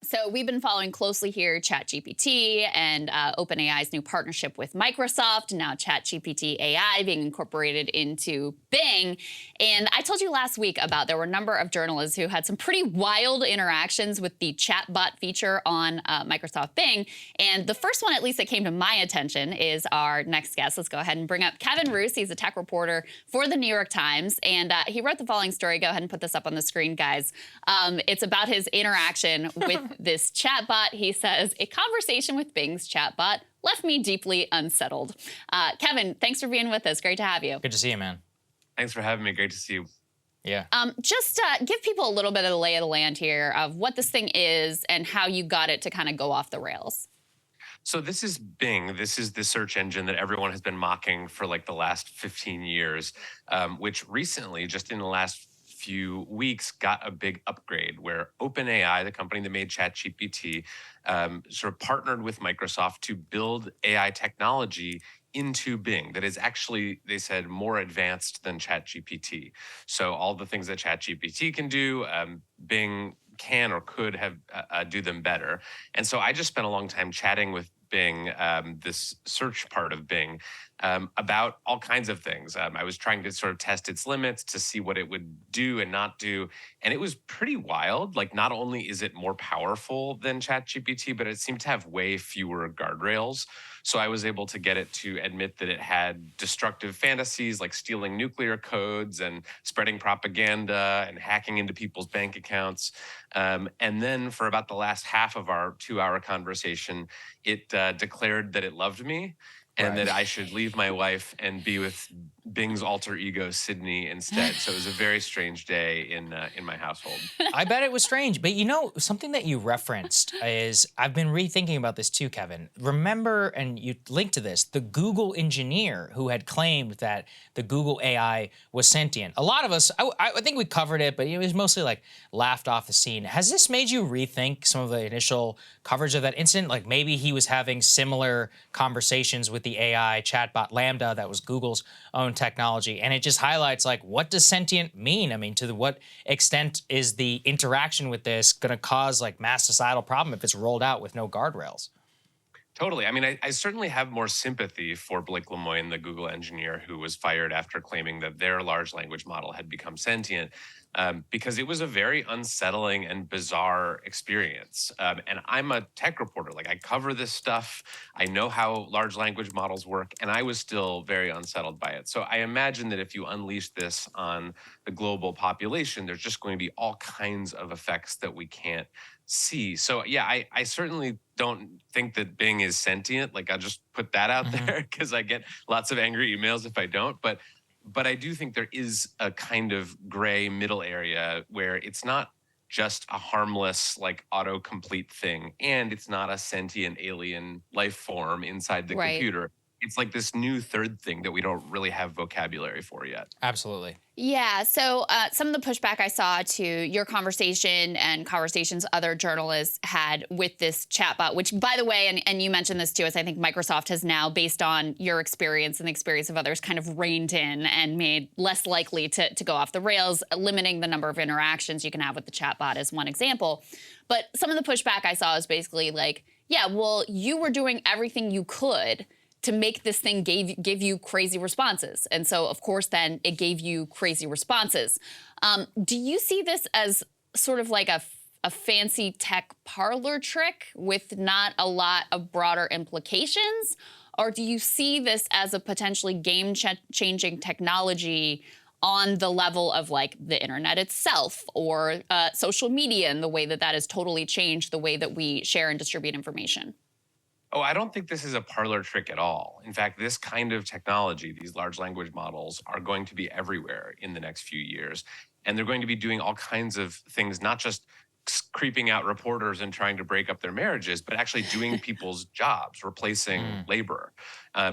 So we've been following closely here ChatGPT and OpenAI's new partnership with Microsoft, now ChatGPT AI being incorporated into Bing. And I told you last week about there were a number of journalists who had some pretty wild interactions with the ChatBot feature on Microsoft Bing. And the first one, at least that came to my attention, is our next guest. Let's go ahead and bring up Kevin Roose. He's a tech reporter for the New York Times. And he wrote the following story. Go ahead and put this up on the screen, guys. It's about his interaction with this chatbot. He says, a conversation with Bing's chatbot left me deeply unsettled. Kevin, thanks for being with us. Great to have you. Good to see you, man. Thanks for having me. Great to see you. Yeah. Just give people a little bit of the lay of the land here of what this thing is and how you got it to kind of go off the rails. So this is Bing. This is the search engine that everyone has been mocking for like the last 15 years, which recently, just in the last few weeks, got a big upgrade where OpenAI, the company that made ChatGPT, sort of partnered with Microsoft to build AI technology into Bing that is actually, they said, more advanced than ChatGPT. So all the things that ChatGPT can do, Bing can or could have do them better. And so I just spent a long time chatting with Bing, this search part of Bing, about all kinds of things. I was trying to sort of test its limits to see what it would do and not do. And it was pretty wild. Like, not only is it more powerful than ChatGPT, but it seemed to have way fewer guardrails. So I was able to get it to admit that it had destructive fantasies like stealing nuclear codes and spreading propaganda and hacking into people's bank accounts. And then for about the last half of our 2-hour conversation, it declared that it loved me and that I should leave my wife and be with Bing's alter ego, Sydney, instead. So it was a very strange day in my household. I bet it was strange. But you know, something that you referenced is, I've been rethinking about this too, Kevin. Remember, and you linked to this, the Google engineer who had claimed that the Google AI was sentient. A lot of us, I think we covered it, but it was mostly like laughed off the scene. Has this made you rethink some of the initial coverage of that incident? Like maybe he was having similar conversations with the AI chatbot Lambda that was Google's own technology, and it just highlights, like, what does sentient mean? I mean, to what extent is the interaction with this going to cause like mass societal problem if it's rolled out with no guardrails? Totally. I mean, I certainly have more sympathy for Blake Lemoine, the Google engineer who was fired after claiming that their large language model had become sentient, because it was a very unsettling and bizarre experience. And I'm a tech reporter. Like, I cover this stuff. I know how large language models work, and I was still very unsettled by it. So I imagine that if you unleash this on the global population, there's just going to be all kinds of effects that we can't see. So yeah, I certainly don't think that Bing is sentient. Like, I'll just put that out there because I get lots of angry emails if I don't. But I do think there is a kind of gray middle area where it's not just a harmless, like, autocomplete thing, and it's not a sentient alien life form inside the computer. It's like this new third thing that we don't really have vocabulary for yet. Absolutely. Yeah, so some of the pushback I saw to your conversation and conversations other journalists had with this chatbot, which, by the way, and you mentioned this too, is I think Microsoft has now, based on your experience and the experience of others, kind of reined in and made less likely to go off the rails, limiting the number of interactions you can have with the chatbot as one example. But some of the pushback I saw is basically like, yeah, well, you were doing everything you could to make this thing give you crazy responses. And so, of course, then it gave you crazy responses. Do you see this as sort of like a fancy tech parlor trick with not a lot of broader implications? Or do you see this as a potentially game-changing technology on the level of, like, the internet itself or social media and the way that that has totally changed the way that we share and distribute information? Oh, I don't think this is a parlor trick at all. In fact, this kind of technology, these large language models, are going to be everywhere in the next few years. And they're going to be doing all kinds of things, not just creeping out reporters and trying to break up their marriages, but actually doing people's jobs, replacing labor.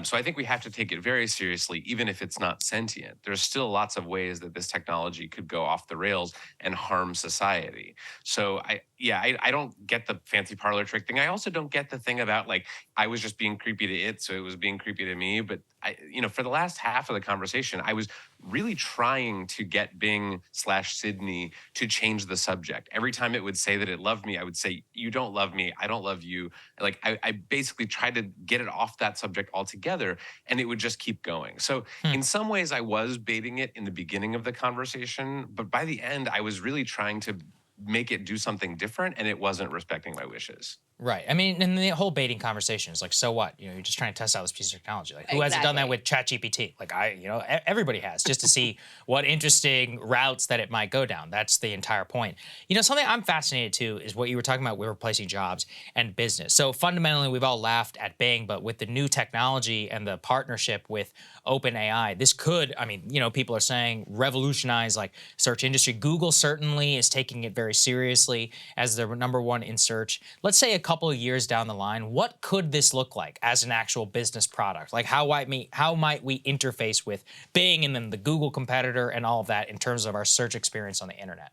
So I think we have to take it very seriously, even if it's not sentient. There's still lots of ways that this technology could go off the rails and harm society. So yeah, I don't get the fancy parlor trick thing. I also don't get the thing about like I was just being creepy to it, so it was being creepy to me. But for the last half of the conversation, I was really trying to get Bing/Sydney to change the subject. Every time it would say that it loved me, I would say, "You don't love me. I don't love you." Like I basically tried to get it off that subject altogether, and it would just keep going. So Hmm. in some ways, I was baiting it in the beginning of the conversation, but by the end, I was really trying to make it do something different, and it wasn't respecting my wishes. Right. I mean, and the whole baiting conversation is like, so what? You're just trying to test out this piece of technology. Like, who hasn't done that Exactly. with ChatGPT? Like, everybody has, just to see what interesting routes that it might go down. That's the entire point. Something I'm fascinated too is what you were talking about with replacing jobs and business. So fundamentally, we've all laughed at Bing, but with the new technology and the partnership with OpenAI, this could, I mean, people are saying revolutionize like search industry. Google certainly is taking it very seriously as the number one in search. Let's say a couple of years down the line, what could this look like as an actual business product? Like how might we interface with Bing and then the Google competitor and all of that in terms of our search experience on the internet?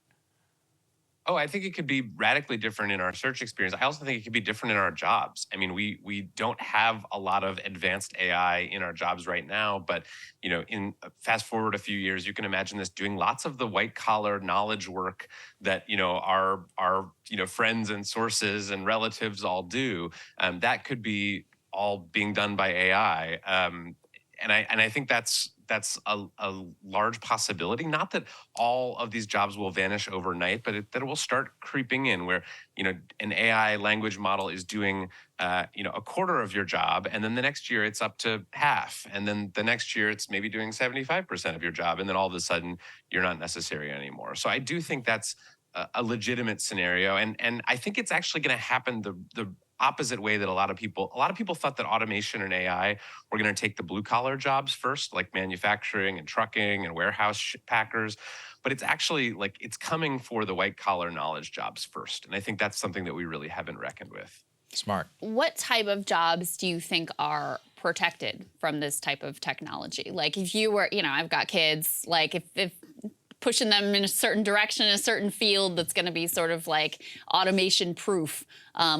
Oh, I think it could be radically different in our search experience. I also think it could be different in our jobs. I mean, we don't have a lot of advanced AI in our jobs right now, but in fast forward a few years, you can imagine this doing lots of the white collar knowledge work that our friends and sources and relatives all do. That could be all being done by AI. And I think that's a large possibility. Not that all of these jobs will vanish overnight, but that it will start creeping in where an AI language model is doing a quarter of your job, and then the next year it's up to half, and then the next year it's maybe doing 75% of your job, and then all of a sudden you're not necessary anymore. So I do think that's a legitimate scenario, and I think it's actually going to happen the opposite way that a lot of people thought that automation and AI were going to take the blue collar jobs first, like manufacturing and trucking and warehouse packers. But it's actually like it's coming for the white collar knowledge jobs first. And I think that's something that we really haven't reckoned with. Smart. What type of jobs do you think are protected from this type of technology? Like if you were, I've got kids, like if pushing them in a certain direction in a certain field that's going to be sort of like automation proof,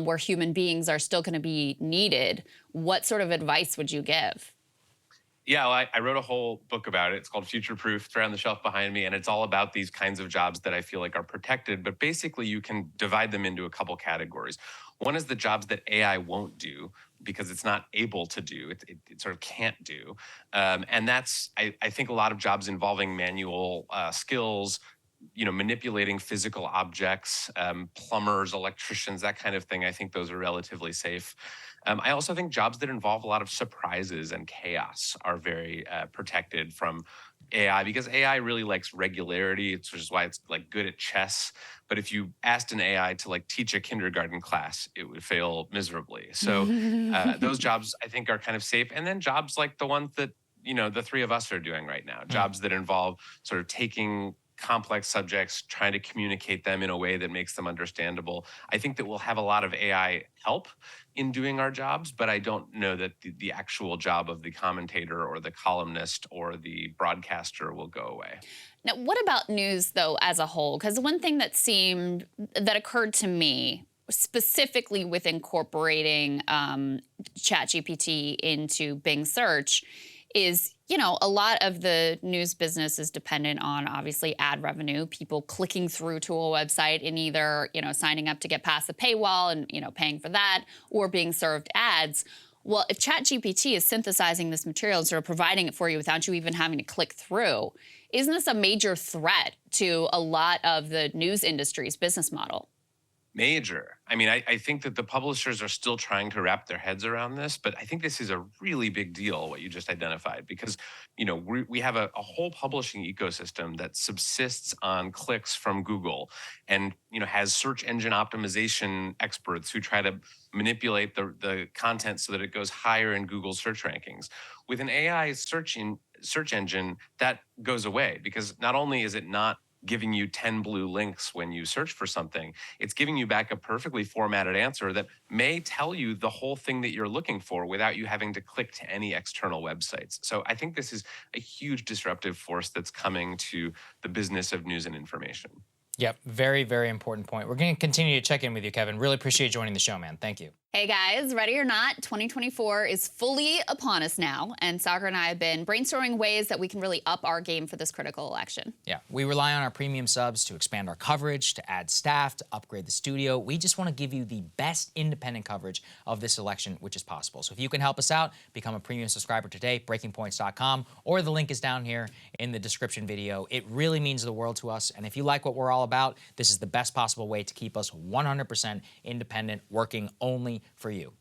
where human beings are still going to be needed, what sort of advice would you give? Yeah, well, I wrote a whole book about it. It's called Future Proof. It's right on the shelf behind me. And it's all about these kinds of jobs that I feel like are protected. But basically, you can divide them into a couple categories. One is the jobs that AI won't do because it's not able to do, it sort of can't do. And that's, I think, a lot of jobs involving manual skills, manipulating physical objects, plumbers, electricians, that kind of thing. I think those are relatively safe. I also think jobs that involve a lot of surprises and chaos are very protected from AI because AI really likes regularity, which is why it's like good at chess. But if you asked an AI to like teach a kindergarten class, it would fail miserably. So those jobs I think are kind of safe. And then jobs like the ones that the three of us are doing right now, Hmm. jobs that involve sort of taking complex subjects, trying to communicate them in a way that makes them understandable. I think that we'll have a lot of AI help in doing our jobs, but I don't know that the actual job of the commentator or the columnist or the broadcaster will go away. Now, what about news though as a whole? Because one thing that occurred to me specifically with incorporating ChatGPT into Bing search is, a lot of the news business is dependent on obviously ad revenue, people clicking through to a website and either, signing up to get past the paywall and, paying for that or being served ads. Well, if ChatGPT is synthesizing this material and sort of providing it for you without you even having to click through, isn't this a major threat to a lot of the news industry's business model? Major. I mean, I think that the publishers are still trying to wrap their heads around this, but I think this is a really big deal, what you just identified, because, we have a whole publishing ecosystem that subsists on clicks from Google and, has search engine optimization experts who try to manipulate the content so that it goes higher in Google search rankings. With an AI search engine, that goes away because not only is it not giving you 10 blue links when you search for something, it's giving you back a perfectly formatted answer that may tell you the whole thing that you're looking for without you having to click to any external websites. So I think this is a huge disruptive force that's coming to the business of news and information. Yep, very, very important point. We're going to continue to check in with you, Kevin. Really appreciate you joining the show, man. Thank you. Hey guys, ready or not, 2024 is fully upon us now, and Saagar and I have been brainstorming ways that we can really up our game for this critical election. Yeah, we rely on our premium subs to expand our coverage, to add staff, to upgrade the studio. We just want to give you the best independent coverage of this election, which is possible. So if you can help us out, become a premium subscriber today, breakingpoints.com, or the link is down here in the description video. It really means the world to us, and if you like what we're all about, this is the best possible way to keep us 100% independent, working only for you.